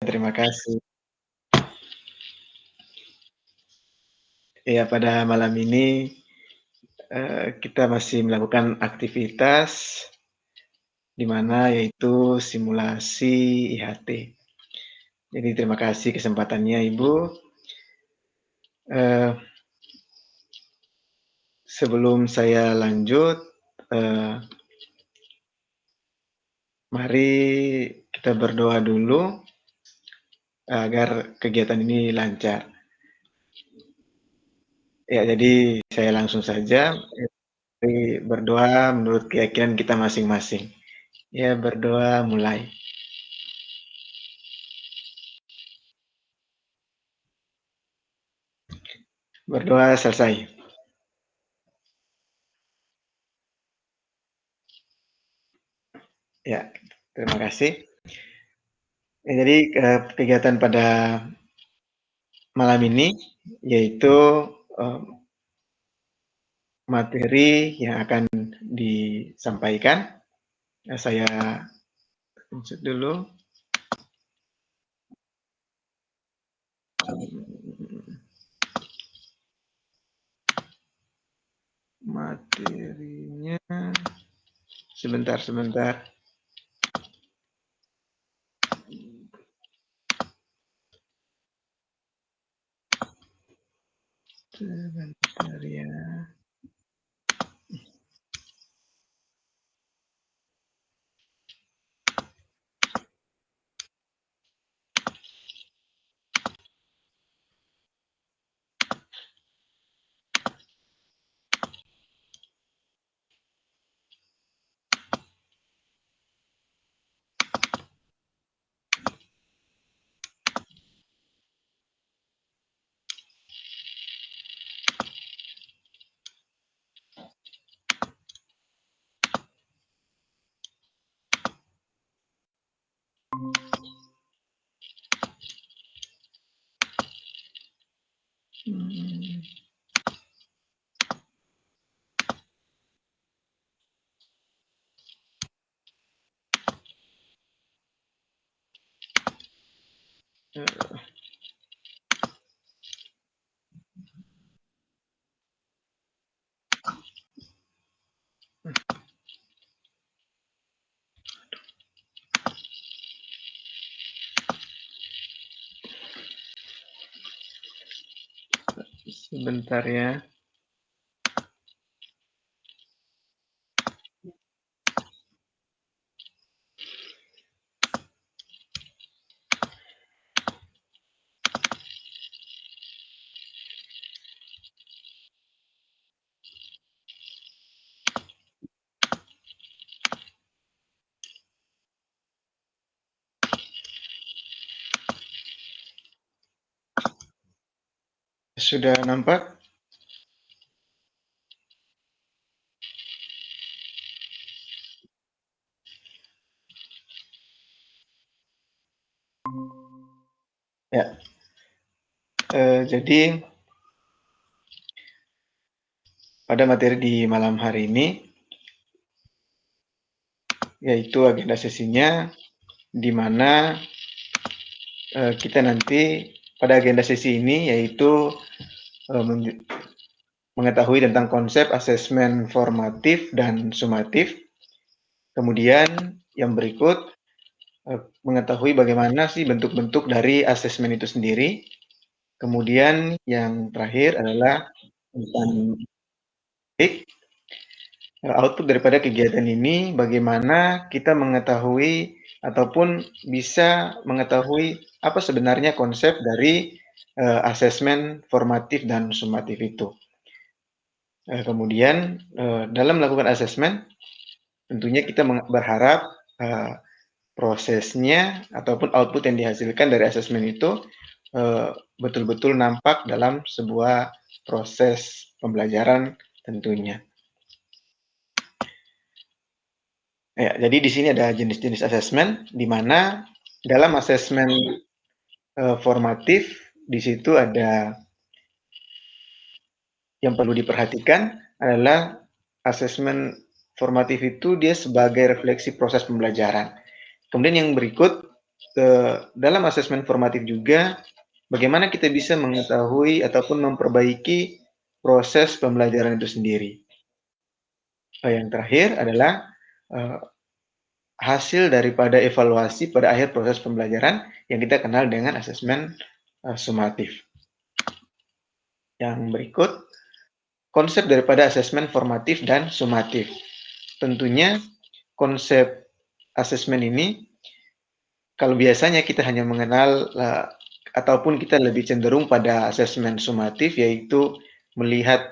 Terima kasih. Ya, pada malam ini, kita masih melakukan aktivitas di mana yaitu simulasi IHT. Jadi terima kasih kesempatannya Ibu. Eee, Sebelum saya lanjut, eee, mari kita berdoa dulu agar kegiatan ini lancar. Ya, jadi saya langsung saja, mari berdoa menurut keyakinan kita masing-masing. Ya, berdoa mulai. Berdoa selesai. Ya, terima kasih. Ya, jadi, kegiatan pada malam ini yaitu, eee, materi yang akan disampaikan. Saya insert dulu. Materinya sebentar sebentar. Sebentar ya. Hmm, sebentar ya. Sudah nampak? Ya, jadi pada materi di malam hari ini, yaitu agenda sesinya, di mana kita nanti pada agenda sesi ini yaitu mengetahui tentang konsep asesmen formatif dan sumatif. Kemudian yang berikut mengetahui bagaimana sih bentuk-bentuk dari asesmen itu sendiri. Kemudian yang terakhir adalah tentang output daripada kegiatan ini, bagaimana kita mengetahui ataupun bisa mengetahui apa sebenarnya konsep dari asesmen formatif dan sumatif itu. Kemudian dalam melakukan asesmen, tentunya kita berharap prosesnya ataupun output yang dihasilkan dari asesmen itu betul-betul nampak dalam sebuah proses pembelajaran tentunya. Ya, jadi di sini ada jenis-jenis asesmen, di mana dalam asesmen formatif di situ ada yang perlu diperhatikan adalah asesmen formatif itu dia sebagai refleksi proses pembelajaran. Kemudian yang berikut dalam asesmen formatif juga, bagaimana kita bisa mengetahui ataupun memperbaiki proses pembelajaran itu sendiri. Yang terakhir adalah hasil daripada evaluasi pada akhir proses pembelajaran yang kita kenal dengan asesmen sumatif. Yang berikut, konsep daripada asesmen formatif dan sumatif. Tentunya konsep asesmen ini, kalau biasanya kita hanya mengenal ataupun kita lebih cenderung pada asesmen sumatif, yaitu melihat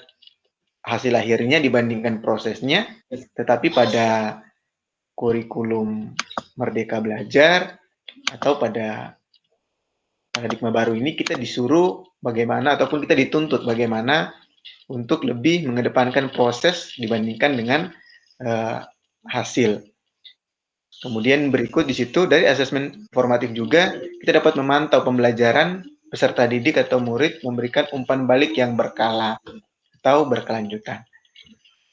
hasil akhirnya dibandingkan prosesnya, tetapi pada kurikulum Merdeka Belajar atau pada paradigma baru ini kita disuruh bagaimana ataupun kita dituntut bagaimana untuk lebih mengedepankan proses dibandingkan dengan hasil. Kemudian berikut di situ dari asesmen formatif juga kita dapat memantau pembelajaran peserta didik atau murid memberikan umpan balik yang berkala atau berkelanjutan.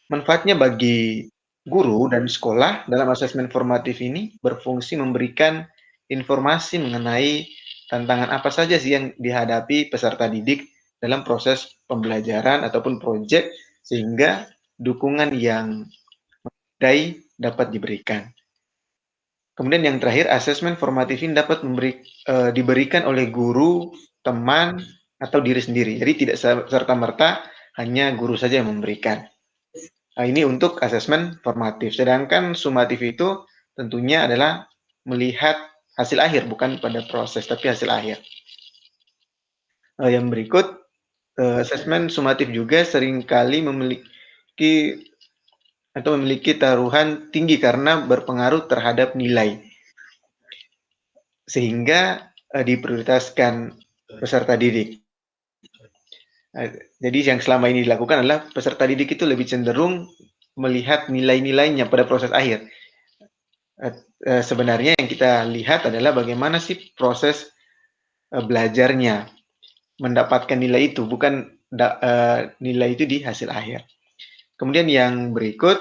Manfaatnya bagi guru dan sekolah dalam asesmen formatif ini berfungsi memberikan informasi mengenai tantangan apa saja sih yang dihadapi peserta didik dalam proses pembelajaran ataupun proyek sehingga dukungan yang memadai dapat diberikan. Kemudian yang terakhir, asesmen formatif ini dapat diberikan oleh guru, teman, atau diri sendiri. Jadi tidak serta-merta hanya guru saja yang memberikan. Nah, ini untuk asesmen formatif. Sedangkan sumatif itu tentunya adalah melihat hasil akhir, bukan pada proses, tapi hasil akhir. Yang berikut, asesmen sumatif juga seringkali memiliki taruhan tinggi karena berpengaruh terhadap nilai. Sehingga diprioritaskan peserta didik. Jadi yang selama ini dilakukan adalah peserta didik itu lebih cenderung melihat nilai-nilainya pada proses akhir. Sebenarnya yang kita lihat adalah bagaimana sih proses belajarnya, mendapatkan nilai itu, bukan nilai itu di hasil akhir. Kemudian yang berikut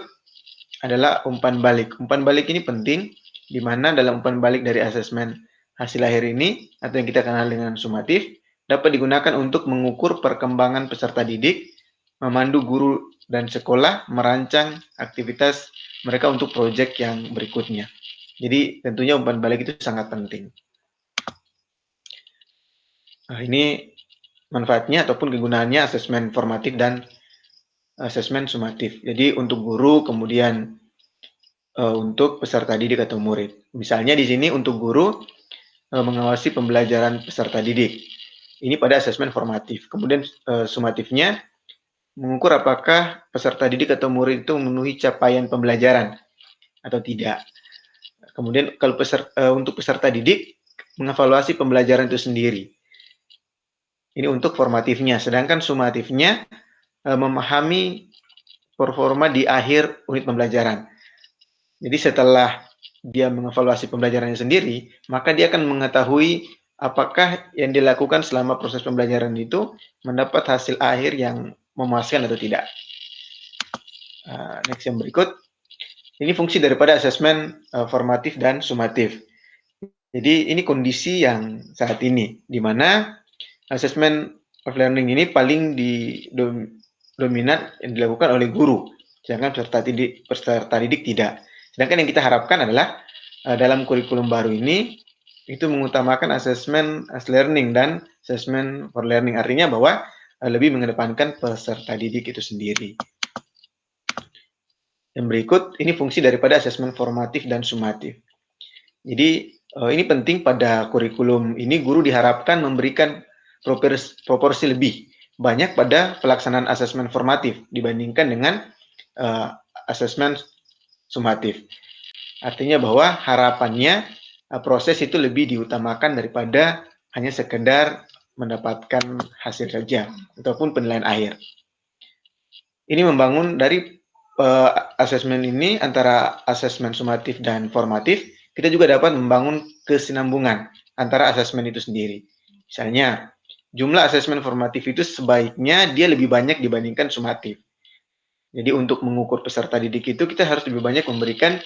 adalah umpan balik. Umpan balik ini penting, di mana dalam umpan balik dari asesmen hasil akhir ini, atau yang kita kenal dengan sumatif, dapat digunakan untuk mengukur perkembangan peserta didik, memandu guru dan sekolah, merancang aktivitas mereka untuk proyek yang berikutnya. Jadi tentunya umpan balik itu sangat penting. Nah, ini manfaatnya ataupun kegunaannya asesmen formatif dan asesmen sumatif. Jadi untuk guru, kemudian untuk peserta didik atau murid. Misalnya di sini untuk guru mengawasi pembelajaran peserta didik. Ini pada asesmen formatif. Kemudian sumatifnya mengukur apakah peserta didik atau murid itu memenuhi capaian pembelajaran atau tidak. Kemudian kalau untuk peserta didik mengevaluasi pembelajaran itu sendiri. Ini untuk formatifnya. Sedangkan sumatifnya memahami performa di akhir unit pembelajaran. Jadi setelah dia mengevaluasi pembelajarannya sendiri, maka dia akan mengetahui apakah yang dilakukan selama proses pembelajaran itu mendapat hasil akhir yang memuaskan atau tidak. Next yang berikut, ini fungsi daripada asesmen formatif dan sumatif. Jadi ini kondisi yang saat ini, di mana asesmen of learning ini paling dominan yang dilakukan oleh guru, sedangkan peserta didik tidak. Sedangkan yang kita harapkan adalah dalam kurikulum baru ini itu mengutamakan asesmen as learning dan asesmen for learning. Artinya bahwa lebih mengedepankan peserta didik itu sendiri. Yang berikut ini fungsi daripada asesmen formatif dan sumatif. Jadi ini penting pada kurikulum ini guru diharapkan memberikan proporsi lebih banyak pada pelaksanaan asesmen formatif dibandingkan dengan asesmen sumatif. Artinya bahwa harapannya proses itu lebih diutamakan daripada hanya sekedar mendapatkan hasil saja ataupun penilaian akhir. Ini membangun dari asesmen ini antara asesmen sumatif dan formatif, kita juga dapat membangun kesinambungan antara asesmen itu sendiri. Misalnya, jumlah asesmen formatif itu sebaiknya dia lebih banyak dibandingkan sumatif. Jadi untuk mengukur peserta didik itu kita harus lebih banyak memberikan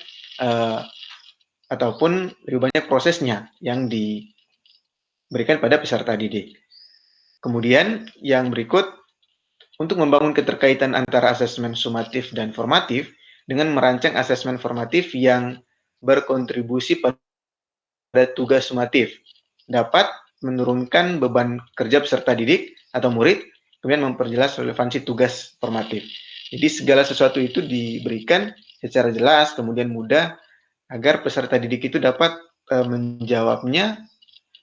ataupun lebih banyak prosesnya yang diberikan pada peserta didik. Kemudian yang berikut, untuk membangun keterkaitan antara asesmen sumatif dan formatif dengan merancang asesmen formatif yang berkontribusi pada tugas sumatif, dapat menurunkan beban kerja peserta didik atau murid, kemudian memperjelas relevansi tugas formatif. Jadi segala sesuatu itu diberikan secara jelas, kemudian mudah, agar peserta didik itu dapat menjawabnya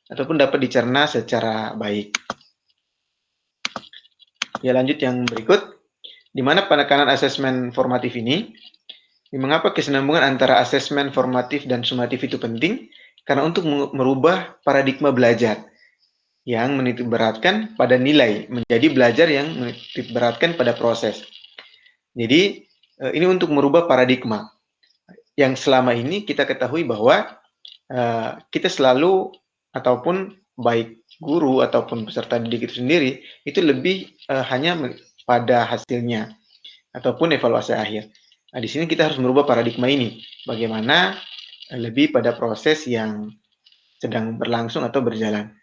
ataupun dapat dicerna secara baik. Ya, lanjut yang berikut. Di mana penekanan asesmen formatif ini, mengapa kesinambungan antara asesmen formatif dan sumatif itu penting? Karena untuk merubah paradigma belajar yang menitikberatkan pada nilai menjadi belajar yang menitikberatkan pada proses. Jadi ini untuk merubah paradigma yang selama ini kita ketahui bahwa kita selalu, ataupun baik guru ataupun peserta didik itu sendiri, itu lebih hanya pada hasilnya ataupun evaluasi akhir. Nah, di sini kita harus merubah paradigma ini. Bagaimana lebih pada proses yang sedang berlangsung atau berjalan.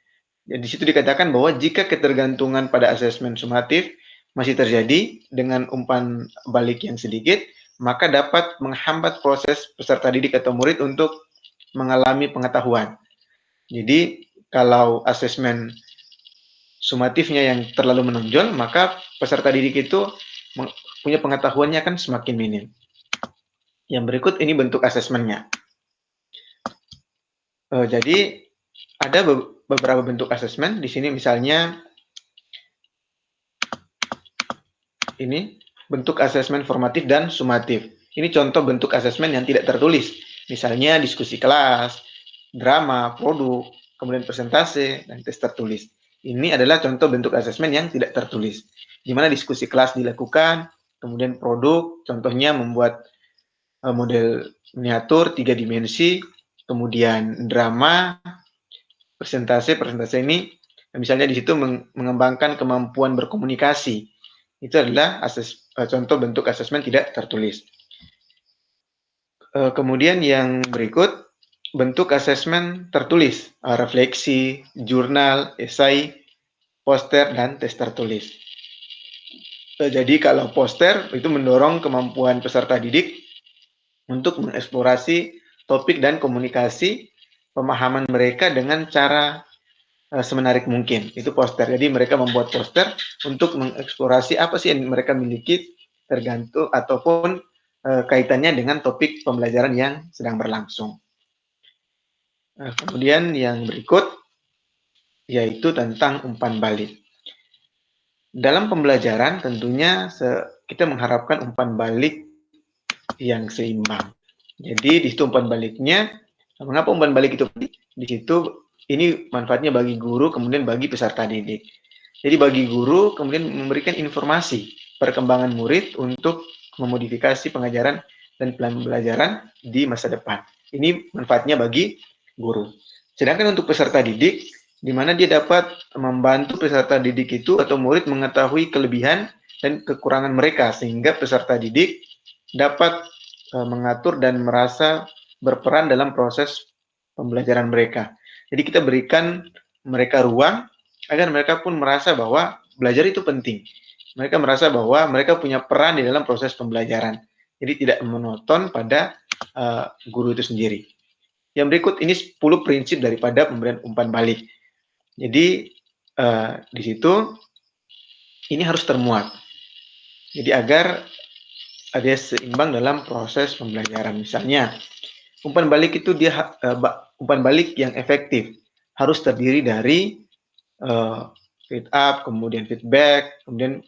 Jadi di situ dikatakan bahwa jika ketergantungan pada asesmen sumatif masih terjadi dengan umpan balik yang sedikit, maka dapat menghambat proses peserta didik atau murid untuk mengalami pengetahuan. Jadi kalau asesmen sumatifnya yang terlalu menonjol, maka peserta didik itu punya pengetahuannya kan semakin minim. Yang berikut ini bentuk asesmennya. Jadi ada beberapa bentuk asesmen. Di sini misalnya ini bentuk asesmen formatif dan sumatif. Ini contoh bentuk asesmen yang tidak tertulis. Misalnya diskusi kelas, drama, produk, kemudian presentase, dan tes tertulis. Ini adalah contoh bentuk asesmen yang tidak tertulis, di mana diskusi kelas dilakukan, kemudian produk, contohnya membuat model miniatur 3 dimensi, kemudian drama, presentase ini misalnya di situ mengembangkan kemampuan berkomunikasi. Itu adalah contoh bentuk asesmen tidak tertulis. Kemudian yang berikut, bentuk asesmen tertulis, refleksi, jurnal, esai, poster, dan tes tertulis. Jadi kalau poster itu mendorong kemampuan peserta didik untuk mengeksplorasi topik dan komunikasi pemahaman mereka dengan cara semenarik mungkin. Itu poster. Jadi mereka membuat poster untuk mengeksplorasi apa sih yang mereka miliki tergantung ataupun kaitannya dengan topik pembelajaran yang sedang berlangsung. Kemudian yang berikut yaitu tentang umpan balik. Dalam pembelajaran tentunya kita mengharapkan umpan balik yang seimbang. Jadi di situ umpan baliknya, mengapa umpan balik itu penting? Di situ ini manfaatnya bagi guru, kemudian bagi peserta didik. Jadi bagi guru kemudian memberikan informasi perkembangan murid untuk memodifikasi pengajaran dan pembelajaran di masa depan. Ini manfaatnya bagi guru. Sedangkan untuk peserta didik, di mana dia dapat membantu peserta didik itu atau murid mengetahui kelebihan dan kekurangan mereka, sehingga peserta didik dapat mengatur dan merasa berperan dalam proses pembelajaran mereka. Jadi kita berikan mereka ruang agar mereka pun merasa bahwa belajar itu penting. Mereka merasa bahwa mereka punya peran di dalam proses pembelajaran. Jadi tidak monoton pada guru itu sendiri. Yang berikut ini 10 prinsip daripada pemberian umpan balik. Jadi di situ ini harus termuat. Jadi agar ada seimbang dalam proses pembelajaran. Misalnya, umpan balik itu umpan balik yang efektif harus terdiri dari feed up, kemudian feedback, kemudian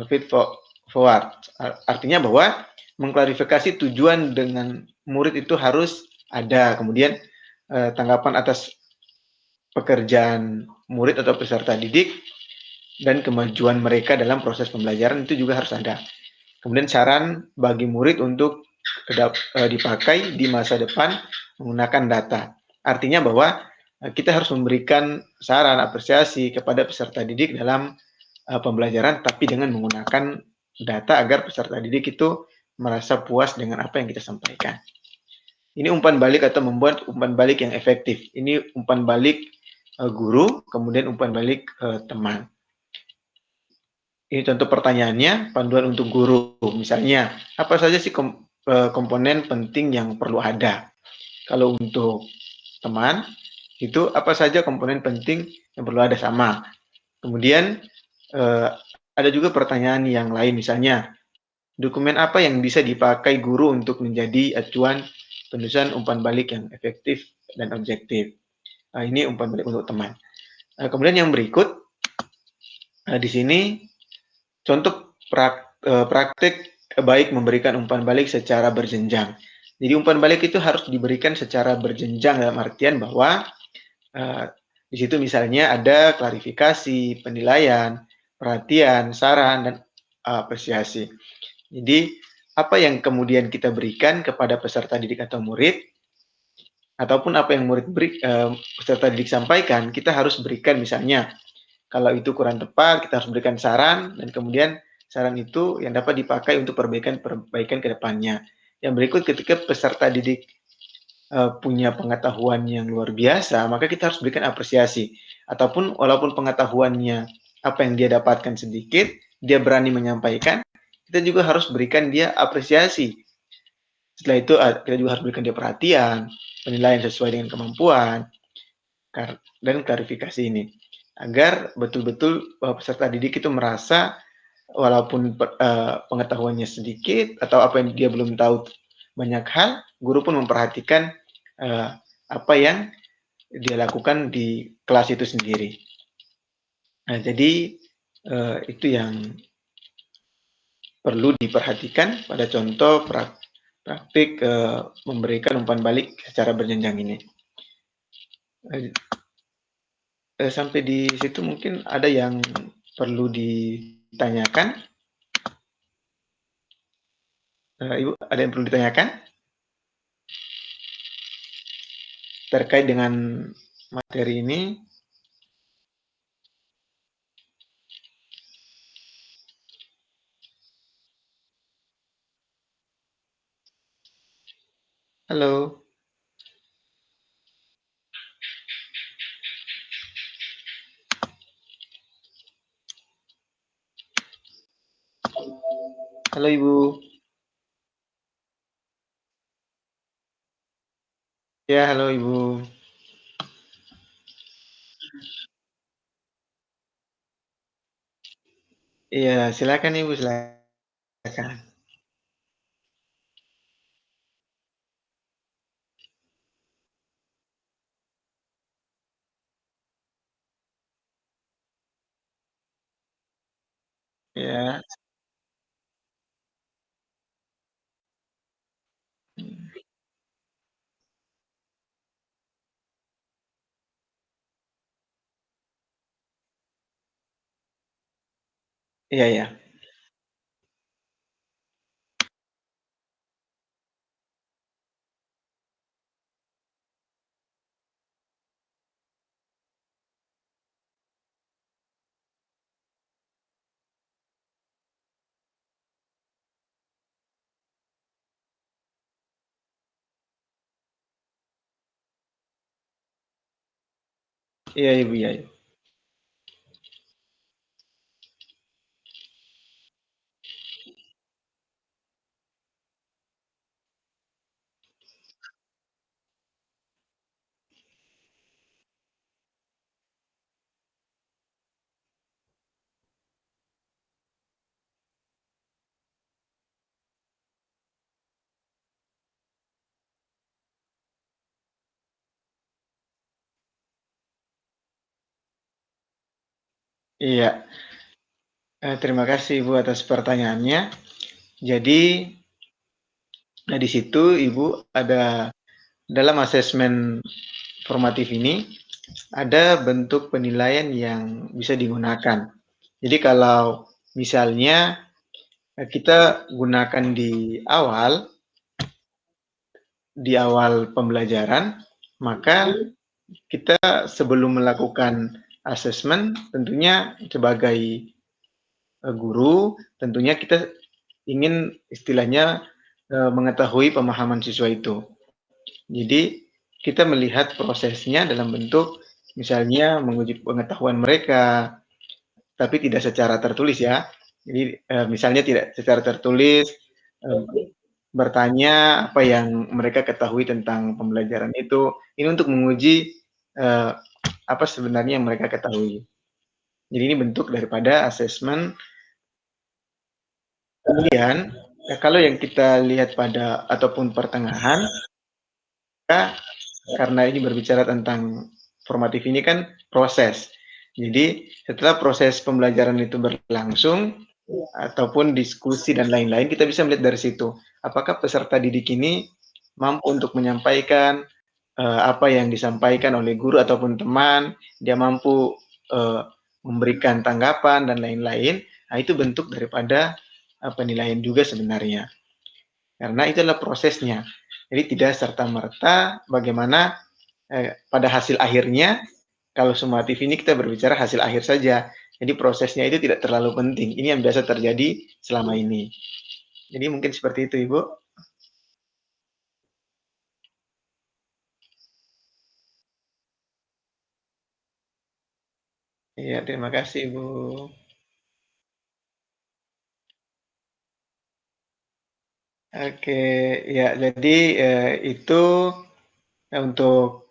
feed forward. Artinya bahwa mengklarifikasi tujuan dengan murid itu harus ada, kemudian tanggapan atas pekerjaan murid atau peserta didik dan kemajuan mereka dalam proses pembelajaran itu juga harus ada. Kemudian saran bagi murid untuk dipakai di masa depan menggunakan data. Artinya bahwa kita harus memberikan saran, apresiasi kepada peserta didik dalam pembelajaran, tapi dengan menggunakan data agar peserta didik itu merasa puas dengan apa yang kita sampaikan. Ini umpan balik atau membuat umpan balik yang efektif. Ini umpan balik guru, kemudian umpan balik teman. Ini contoh pertanyaannya, panduan untuk guru. Misalnya, apa saja sih komponen penting yang perlu ada? Kalau untuk teman, itu apa saja komponen penting yang perlu ada sama. Kemudian ada juga pertanyaan yang lain, misalnya, dokumen apa yang bisa dipakai guru untuk menjadi acuan penulisan umpan balik yang efektif dan objektif. Ini umpan balik untuk teman. Kemudian yang berikut, di sini contoh praktek baik memberikan umpan balik secara berjenjang. Jadi umpan balik itu harus diberikan secara berjenjang dalam artian bahwa di situ misalnya ada klarifikasi, penilaian, perhatian, saran, dan apresiasi. Jadi apa yang kemudian kita berikan kepada peserta didik atau murid, ataupun apa yang peserta didik sampaikan, kita harus berikan misalnya kalau itu kurang tepat, kita harus berikan saran, dan kemudian saran itu yang dapat dipakai untuk perbaikan ke depannya. Yang berikut, ketika peserta didik punya pengetahuan yang luar biasa, maka kita harus berikan apresiasi. Ataupun walaupun pengetahuannya apa yang dia dapatkan sedikit, dia berani menyampaikan, kita juga harus berikan dia apresiasi. Setelah itu kita juga harus berikan dia perhatian, penilaian sesuai dengan kemampuan, dan klarifikasi ini. Agar betul-betul peserta didik itu merasa walaupun pengetahuannya sedikit atau apa yang dia belum tahu banyak hal, guru pun memperhatikan apa yang dia lakukan di kelas itu sendiri. Nah, jadi itu yang perlu diperhatikan pada contoh praktik memberikan umpan balik secara berjenjang ini. Sampai di situ mungkin ada yang perlu ditanyakan. Ibu, ada yang perlu ditanyakan terkait dengan materi ini? Halo, halo Ibu. Ya, halo Ibu. Iya, silakan Ibu, silakan. Ya, iya ya. Iya Ibu, iya. Iya, iya. Terima kasih Ibu atas pertanyaannya. Jadi, di situ Ibu ada dalam asesmen formatif ini ada bentuk penilaian yang bisa digunakan. Jadi kalau misalnya kita gunakan di awal pembelajaran, maka kita sebelum melakukan asesmen tentunya sebagai guru, tentunya kita ingin istilahnya mengetahui pemahaman siswa itu. Jadi, kita melihat prosesnya dalam bentuk misalnya menguji pengetahuan mereka, tapi tidak secara tertulis ya. Jadi, misalnya tidak secara tertulis, bertanya apa yang mereka ketahui tentang pembelajaran itu. Ini untuk menguji, eee, apa sebenarnya yang mereka ketahui. Jadi ini bentuk daripada asesmen. Kemudian, kalau yang kita lihat pada ataupun pertengahan, maka karena ini berbicara tentang formatif ini kan proses. Jadi, setelah proses pembelajaran itu berlangsung, ataupun diskusi dan lain-lain, kita bisa melihat dari situ. Apakah peserta didik ini mampu untuk menyampaikan, apa yang disampaikan oleh guru ataupun teman, dia mampu, eee, memberikan tanggapan dan lain-lain. Nah, itu bentuk daripada, penilaian juga sebenarnya. Karena itu adalah prosesnya. Jadi tidak serta-merta bagaimana, pada hasil akhirnya, kalau sumatif ini kita berbicara hasil akhir saja. Jadi prosesnya itu tidak terlalu penting. Ini yang biasa terjadi selama ini. Jadi mungkin seperti itu, Ibu. Iya, terima kasih, Ibu. Oke, ya jadi, itu untuk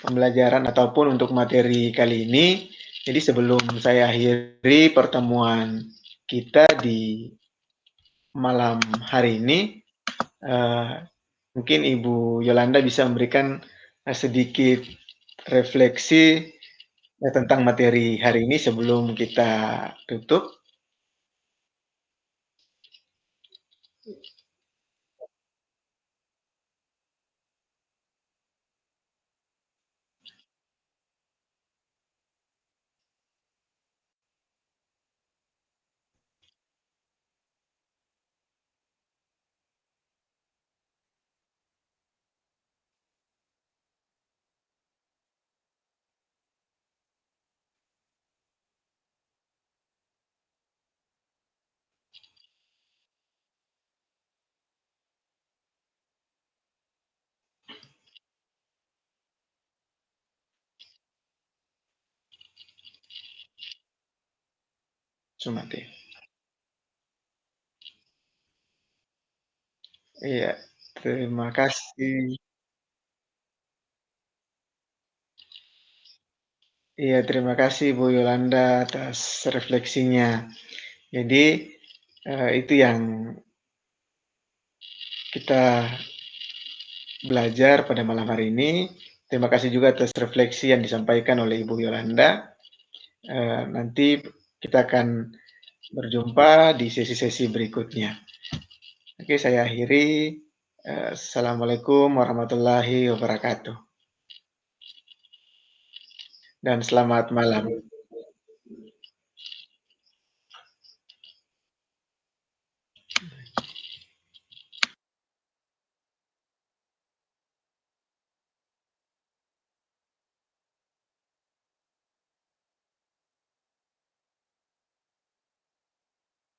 pembelajaran ataupun untuk materi kali ini. Jadi sebelum saya akhiri pertemuan kita di malam hari ini, eee, mungkin Ibu Yolanda bisa memberikan, sedikit refleksi, tentang materi hari ini sebelum kita tutup. Sumati. Iya, terima kasih. Iya, terima kasih Bu Yolanda atas refleksinya. Jadi, itu yang kita belajar pada malam hari ini. Terima kasih juga atas refleksi yang disampaikan oleh Ibu Yolanda. Nanti kita akan berjumpa di sesi-sesi berikutnya. Oke, saya akhiri. Assalamualaikum warahmatullahi wabarakatuh, dan selamat malam.